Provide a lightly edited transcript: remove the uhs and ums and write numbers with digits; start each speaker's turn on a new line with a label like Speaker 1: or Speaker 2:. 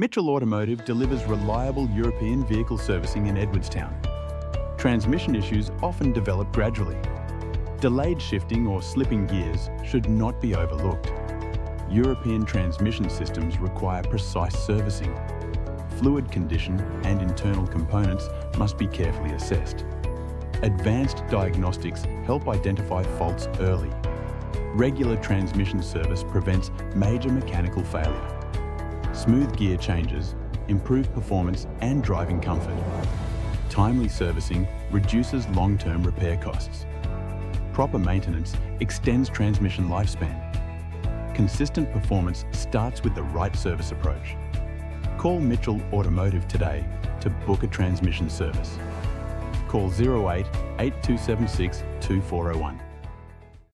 Speaker 1: Mitchell Automotive delivers reliable European vehicle servicing in Edwardstown. Transmission issues often develop gradually. Delayed shifting or slipping gears should not be overlooked. European transmission systems require precise servicing. Fluid condition and internal components must be carefully assessed. Advanced diagnostics help identify faults early. Regular transmission service prevents major mechanical failure. Smooth gear changes improve performance and driving comfort. Timely servicing reduces long-term repair costs. Proper maintenance extends transmission lifespan. Consistent performance starts with the right service approach. Call Mitchell Automotive today to book a transmission service. Call 08 8276 2401.